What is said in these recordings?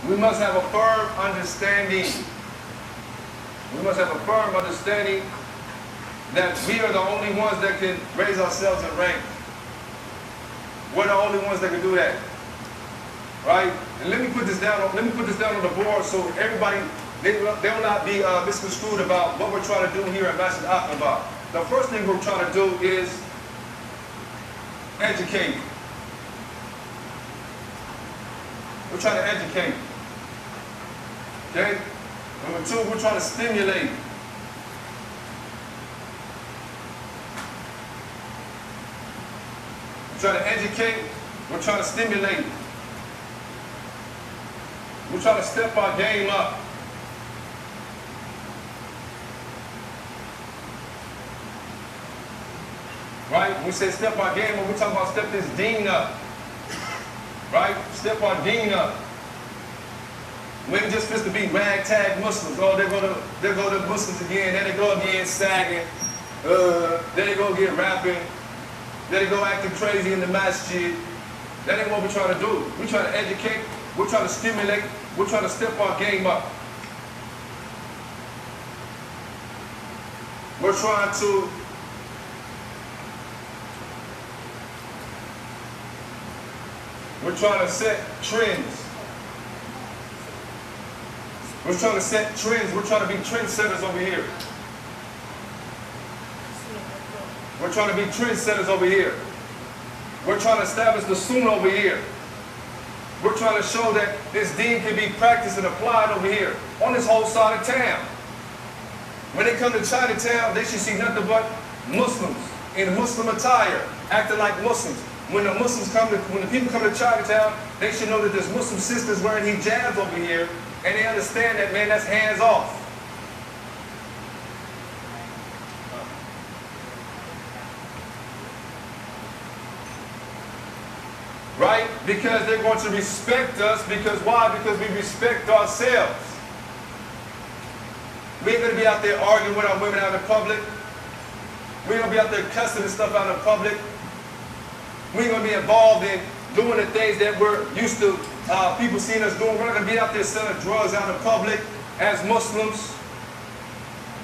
We must have a firm understanding. We must have a firm understanding that we are the only ones that can raise ourselves in rank. We're the only ones that can do that, right? And let me put this down on the board so everybody they will not be misconstrued about what we're trying to do here at Masjid Aqeedah. The first thing we're trying to do is educate. We're trying to educate. Okay? Number two, we're trying to stimulate. We're trying to educate. We're trying to stimulate. We're trying to step our game up. Right? When we say step our game up, we're talking about step this deen up. Right? Step our deen up. We ain't just supposed to be ragtag Muslims. Oh, there go the Muslims again. There they go again sagging. There they go again rapping. There they go acting crazy in the masjid. That ain't what we're trying to do. We're trying to educate. We're trying to stimulate. We're trying to step our game up. We're trying to set trends. We're trying to set trends. We're trying to be trendsetters over here. We're trying to be trendsetters over here. We're trying to establish the sunnah over here. We're trying to show that this deen can be practiced and applied over here on this whole side of town. When they come to Chinatown, they should see nothing but Muslims in Muslim attire, acting like Muslims. When the people come to Chinatown, they should know that there's Muslim sisters wearing hijabs over here, and they understand that, man, that's hands off. Right? Because they're going to respect us. Because why? Because we respect ourselves. We ain't going to be out there arguing with our women out in public. We ain't going to be out there cussing and stuff out in public. We ain't going to be involved in doing the things that we're used to people seeing us doing. We're not going to be out there selling drugs out in public as Muslims.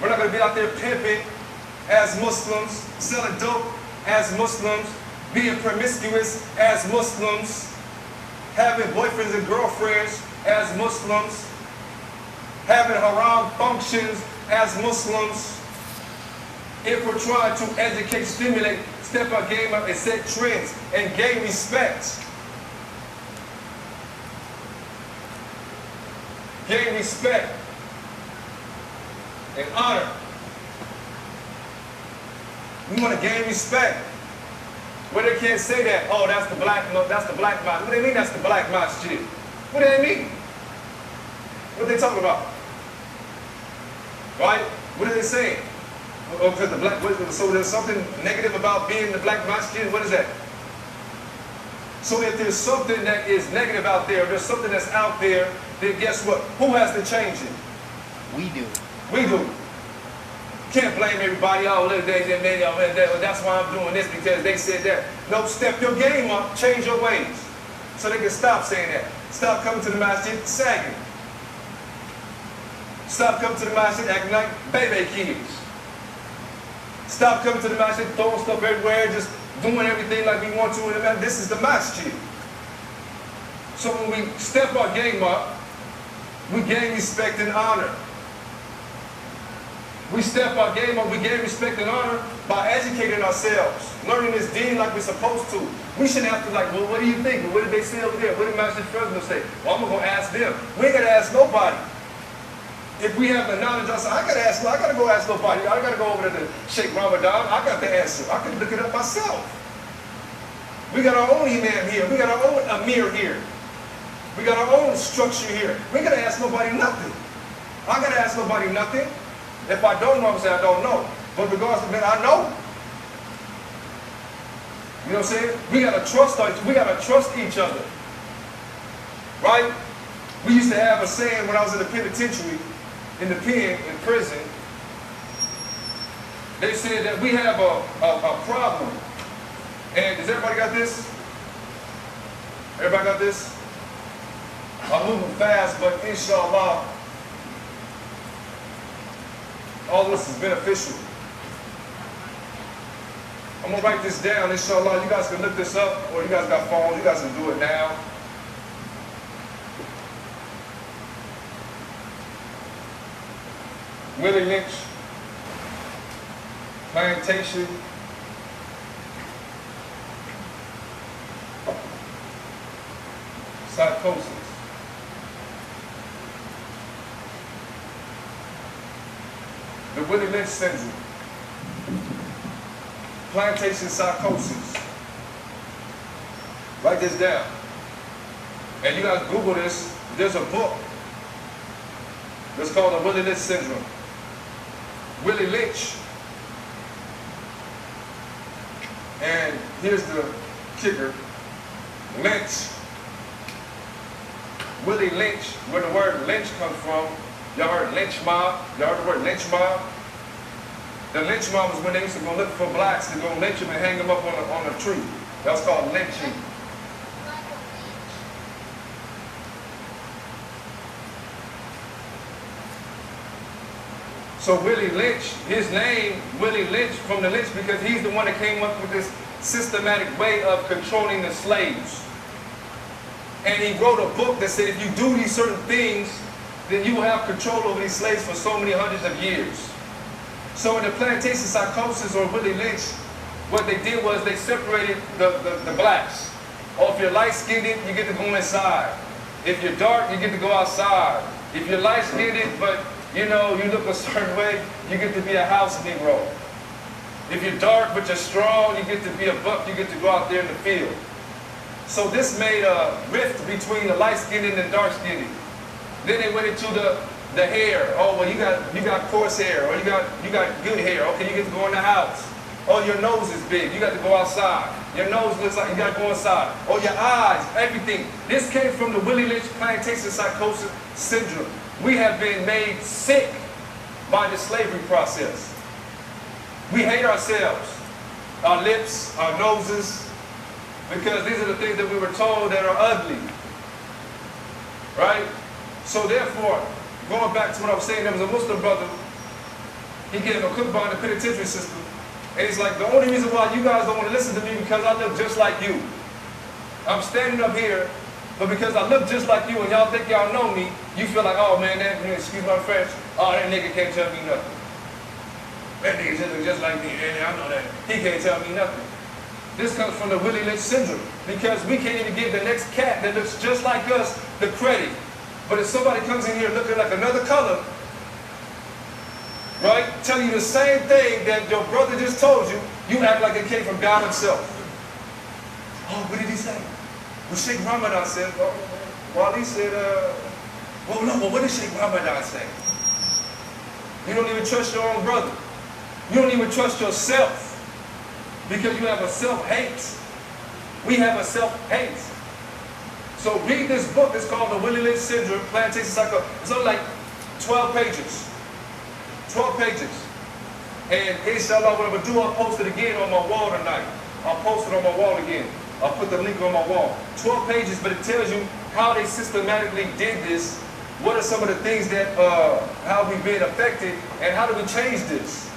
We're not going to be out there pimping as Muslims, selling dope as Muslims, being promiscuous as Muslims, having boyfriends and girlfriends as Muslims, having haram functions as Muslims. If we're trying to educate, stimulate, step our game up and set trends and gain respect. Gain respect and honor. We want to gain respect. Where they can't say that, oh, that's the black masjid. What do they mean that's the black masjid? What do they mean? What are they talking about? Right? What are they saying? Oh, because the black, so there's something negative about being the black masjid? What is that? So if there's something that is negative out there, there's something that's out there, then guess what? Who has to change it? We do. We do. Can't blame everybody. Oh, that's why I'm doing this because they said that. No, step your game up, change your ways. So they can stop saying that. Stop coming to the masjid sagging. Stop coming to the masjid acting like baby kids. Stop coming to the masjid throwing stuff everywhere, just doing everything like we want to in the masjid. This is the masjid. So when we step our game up, we gain respect and honor. We step our game up, we gain respect and honor by educating ourselves, learning this deen like we're supposed to. We shouldn't have to like, well, what do you think? What did they say over there? What did Al-Fresnowwy say? Well, I'm going to ask them. We ain't got to ask nobody. If we have the knowledge, I got to go ask nobody. I got to go over there to Sheikh Ramadan. I got the answer. I can look it up myself. We got our own imam here. We got our own amir here. We got our own structure here. We ain't got to ask nobody nothing. I got to ask nobody nothing. If I don't know, I'm saying I don't know. But regardless of that, I know. You know what I'm saying? We gotta trust each other. Right? We used to have a saying when I was in the penitentiary, in the pen, in prison. They said that we have a problem. And does everybody got this? Everybody got this? I'm moving fast, but inshallah, all this is beneficial. I'm gonna write this down, inshallah. You guys can look this up, or you guys got phones, you guys can do it now. Willie Lynch, plantation, psychosis. The Willie Lynch syndrome. Plantation psychosis. Write this down. And you guys Google this. There's a book that's called the Willie Lynch syndrome. Willie Lynch. And here's the kicker. Lynch. Willie Lynch, where the word lynch comes from. Y'all heard lynch mob? Y'all heard the word lynch mob? The lynch mob was when they used to go look for blacks to go lynch them and hang them up on a tree. That was called lynching. So Willie Lynch, his name, Willie Lynch, from the lynch, because he's the one that came up with this systematic way of controlling the slaves. And he wrote a book that said if you do these certain things, then you will have control over these slaves for so many hundreds of years. So in the plantation psychosis or Willie Lynch, what they did was they separated the blacks. Or if you're light-skinned, you get to go inside. If you're dark, you get to go outside. If you're light-skinned, but you know, you look a certain way, you get to be a house Negro. If you're dark but you're strong, you get to be a buck, you get to go out there in the field. So this made a rift between the light-skinned and the dark-skinned. Then they went into the hair. Oh, well, you got coarse hair, or you got good hair. Okay, you get to go in the house. Oh, your nose is big. You got to go outside. Your nose looks like you got to go inside. Oh, your eyes, everything. This came from the Willie Lynch plantation psychosis syndrome. We have been made sick by the slavery process. We hate ourselves, our lips, our noses, because these are the things that we were told that are ugly, right? So therefore, going back to what I was saying, there was a Muslim brother, he gave a khutbah in the penitentiary system, and he's like, the only reason why you guys don't want to listen to me because I look just like you. I'm standing up here, but because I look just like you and y'all think y'all know me, you feel like, oh man, that, excuse my French, oh, that nigga can't tell me nothing. That nigga just look just like me, and I know that. He can't tell me nothing. This comes from the Willie Lynch syndrome, because we can't even give the next cat that looks just like us the credit. But if somebody comes in here looking like another color, right, tell you the same thing that your brother just told you, you act like it came from God himself. Oh, what did he say? Well, Sheikh Ramadan said, Wali said, well, no, but what did Sheikh Ramadan say? You don't even trust your own brother. You don't even trust yourself because you have a self-hate. We have a self-hate. So read this book. It's called The Willie Lynch Syndrome, Plantation Psychosis. It's only like 12 pages. 12 pages. And inshallah, what I'm going to do, I'll post it again on my wall tonight. I'll post it on my wall again. I'll put the link on my wall. 12 pages, but it tells you how they systematically did this. What are some of the things that, how we've been affected, and how do we change this?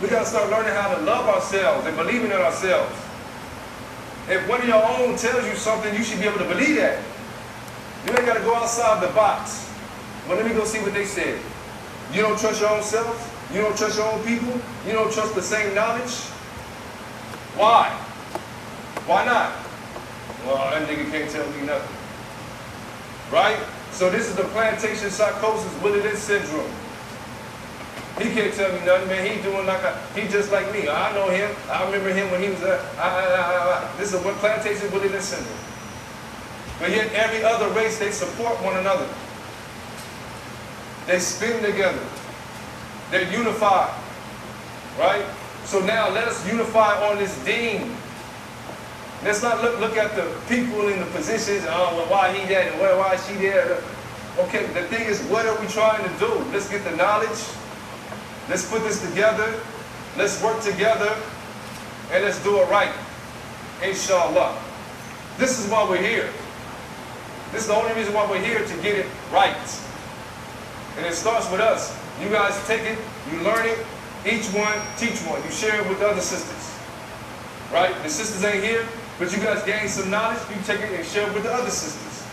We got to start learning how to love ourselves and believing in ourselves. If one of your own tells you something, you should be able to believe that. You ain't got to go outside the box. Well, let me go see what they said. You don't trust your own self? You don't trust your own people? You don't trust the same knowledge? Why? Why not? Well, that nigga can't tell me nothing. Right? So this is the plantation psychosis, Willie Lynch syndrome. He can't tell me nothing, man. He just like me. I know him. I remember him when he was This is what plantation Willie Lynch syndrome. But yet every other race, they support one another. They spin together. They're unified. Right? So now let us unify on this deen. Let's not look at the people in the positions, oh, well, why he that and why she there. Okay, the thing is, what are we trying to do? Let's get the knowledge. Let's put this together. Let's work together. And let's do it right. Inshallah. This is why we're here. This is the only reason why we're here, to get it right. And it starts with us. You guys take it, you learn it, each one, teach one. You share it with the other sisters. Right? The sisters ain't here, but you guys gain some knowledge, you take it and share it with the other sisters.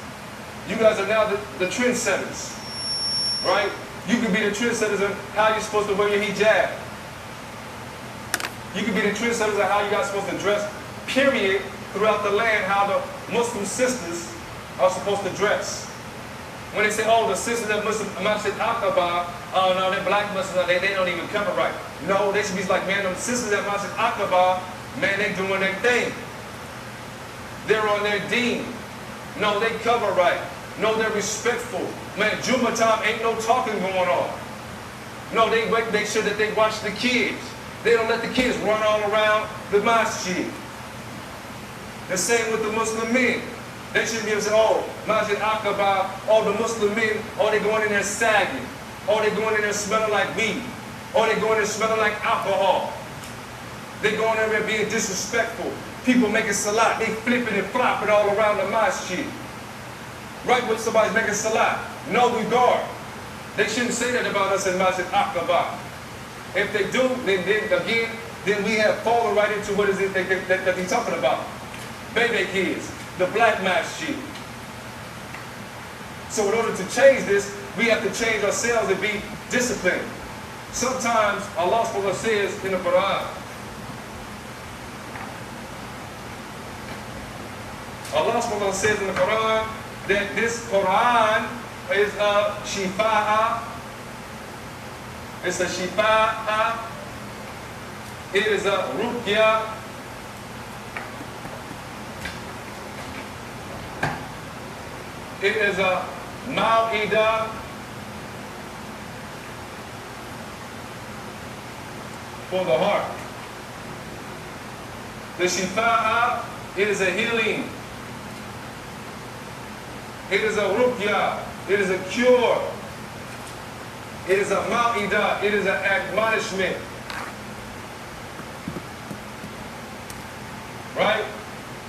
You guys are now the trendsetters. Right? You can be the trendsetters of how you're supposed to wear your hijab. You can be the trendsetters of how you guys are supposed to dress, period, throughout the land, how the Muslim sisters are supposed to dress. When they say, oh, the sisters of Muslim Masjid Aqeedah, oh no, they're black Muslims, they don't even cover right. No, they should be like, man, them sisters at Masjid Aqeedah, man, they doing their thing. They're on their deen. No, they cover right. No, they're respectful. Man, Jummah time ain't no talking going on. No, they make sure that they watch the kids. They don't let the kids run all around the masjid. The same with the Muslim men. They shouldn't be able to say, oh, Masjid Aqeedah, oh, the Muslim men, oh, they going in there sagging. Oh, they going in there smelling like weed. Oh, they going in there smelling like alcohol. They going in there being disrespectful. People making salat, they flipping and flopping all around the masjid. Right when somebody's making salat, no regard. They shouldn't say that about us in Masjid Aqeedah. If they do, then we have fallen right into what is it that they're talking about. Baby kids, the black masjid. So in order to change this, we have to change ourselves and be disciplined. Sometimes Allah subhanahu wa ta'ala says in the Quran, Allah subhanahu wa ta'ala says in the Quran that this Quran is a shifa'a. It's a shifa'a. It is a ruqya. It is a ma'ida for the heart. The shifa'a, it is a healing. It is a ruqya. It is a cure. It is a ma'ida. It is an admonishment. Right?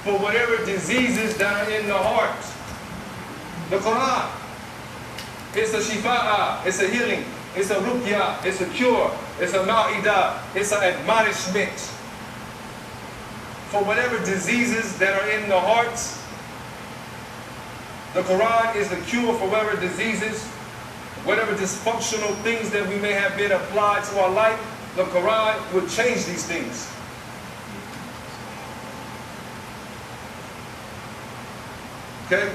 For whatever diseases that are in the heart. The Quran, it's a shifa'a, it's a healing, it's a ruqya, it's a cure, it's a ma'ida, it's an admonishment. For whatever diseases that are in the hearts, the Quran is the cure for whatever diseases, whatever dysfunctional things that we may have been applied to our life, the Quran will change these things. Okay?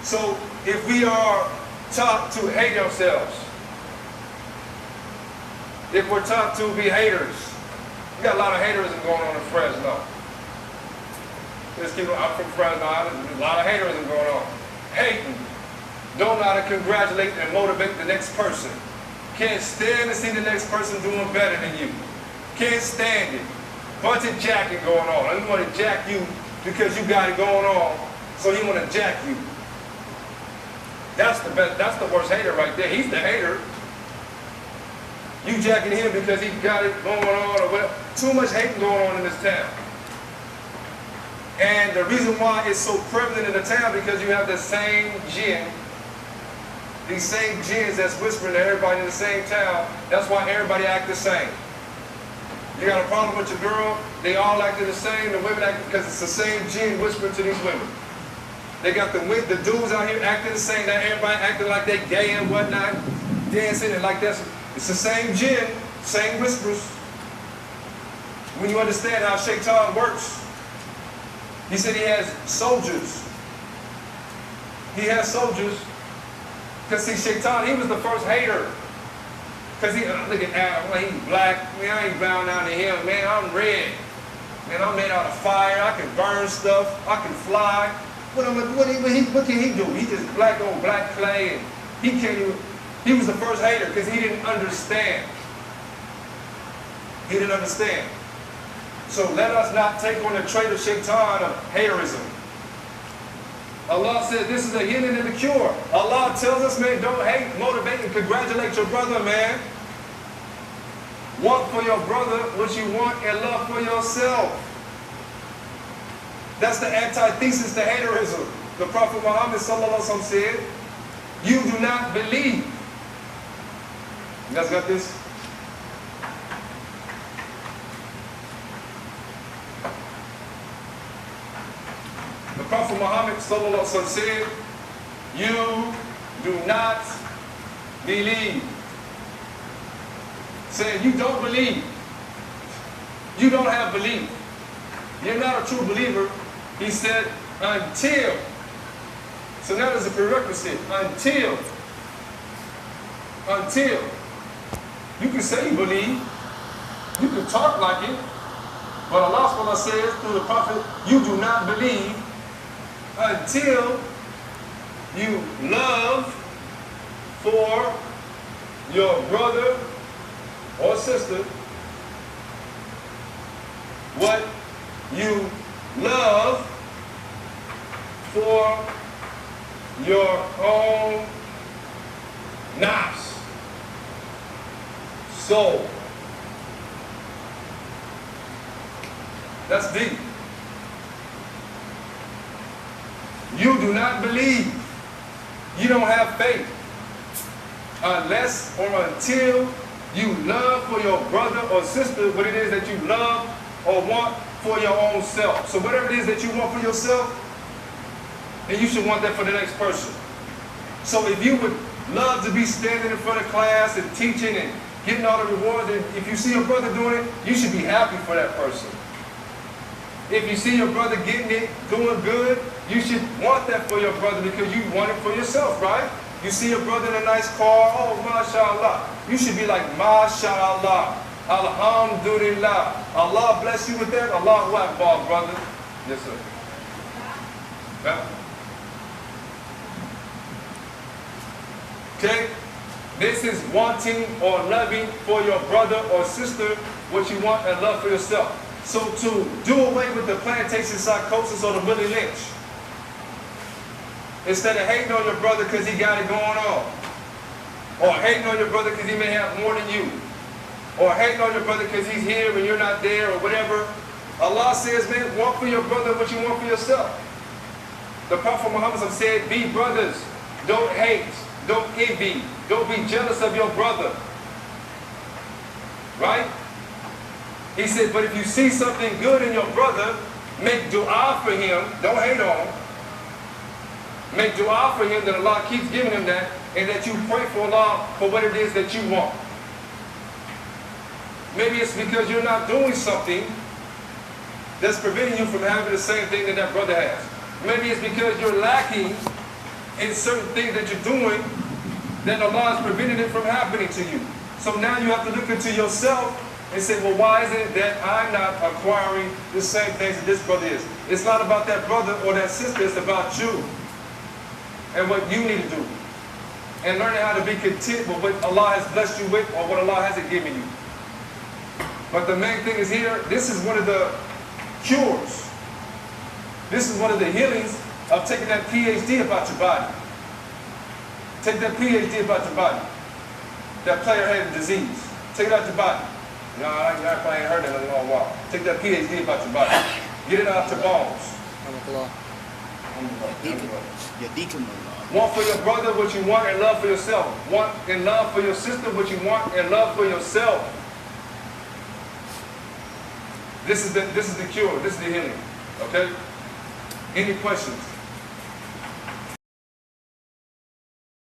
So, if we are taught to hate ourselves, if we're taught to be haters, we got a lot of haterism going on in Fresno. Let's keep it, I'm from Fresno Island, there's a lot of haterism going on. Hating, don't know how to congratulate and motivate the next person. Can't stand to see the next person doing better than you. Can't stand it. Bunch of jacking going on. I just want to jack you because you got it going on, so he want to jack you. That's the best, that's the worst hater right there. He's the hater. You jacking him because he got it going on or whatever. Too much hating going on in this town. And the reason why it's so prevalent in the town because you have the same jinn, these same jinns that's whispering to everybody in the same town. That's why everybody act the same. You got a problem with your girl, they all acting the same, the women act because it's the same jinn whispering to these women. They got the dudes out here acting the same, that everybody acting like they gay and whatnot, dancing and like that. It's the same jinn, same whispers. When you understand how Shaitan works, he said he has soldiers. He has soldiers. Because see, Shaitan, he was the first hater. Because he, look at Adam, well, he's black. Man, I ain't bound down to him. Man, I'm red. Man, I'm made out of fire. I can burn stuff. I can fly. What can he do? He just black on black clay, and he can't even. He was the first hater because he didn't understand. He didn't understand. So let us not take on the trait of Shaitan of haterism. Allah said this is a healing and a cure. Allah tells us, man, don't hate, motivate, and congratulate your brother, man. Want for your brother what you want and love for yourself. That's the antithesis to haterism. the Prophet Muhammad sallallahu alaihi wasallam said, you do not believe. You guys got this? The Prophet Muhammad sallallahu alaihi wasallam said, you do not believe. Saying you don't believe. You don't have belief. You're not a true believer. He said, until. So now there's a prerequisite. Until. You can say you believe. You can talk like it. But Allah subhanahu wa ta'ala says through the Prophet, you do not believe until you love for your brother or sister what you love for your own nafs, soul. That's deep. You do not believe. You don't have faith unless or until you love for your brother or sister what it is that you love or want for your own self. So whatever it is that you want for yourself, then you should want that for the next person. So if you would love to be standing in front of class and teaching and getting all the rewards, and if you see your brother doing it, you should be happy for that person. If you see your brother getting it, doing good, you should want that for your brother because you want it for yourself, right? You see your brother in a nice car, oh, mashallah. You should be like, mashallah, alhamdulillah. Allah bless you with that. Allahu Akbar, brother. Yes, sir. Yeah. Okay? This is wanting or loving for your brother or sister what you want and love for yourself. So to do away with the plantation psychosis or the Willie Lynch, instead of hating on your brother because he got it going on, or hating on your brother because he may have more than you, or hating on your brother because he's here and you're not there, or whatever, Allah says, man, want for your brother what you want for yourself. The Prophet Muhammad said, be brothers, don't hate, don't envy, don't be jealous of your brother. Right? He said, but if you see something good in your brother, make dua for him, don't hate on him. Make dua for him that Allah keeps giving him that, and that you pray for Allah for what it is that you want. Maybe it's because you're not doing something that's preventing you from having the same thing that that brother has. Maybe it's because you're lacking in certain things that you're doing that Allah is preventing it from happening to you. So now you have to look into yourself and say, well, why is it that I'm not acquiring the same things that this brother is? It's not about that brother or that sister, it's about you and what you need to do. And learning how to be content with what Allah has blessed you with or what Allah hasn't given you. But the main thing is here, this is one of the cures. This is one of the healings of taking that PhD about your body. Take that PhD about your body. That player had a disease. Take it out your body. No, I probably ain't heard that in a long while. Take that PhD about your body. Get it out your bones. Want for your brother what you want and love for yourself. Want and love for your sister what you want and love for yourself. This is the cure. This is the healing. Okay? Any questions?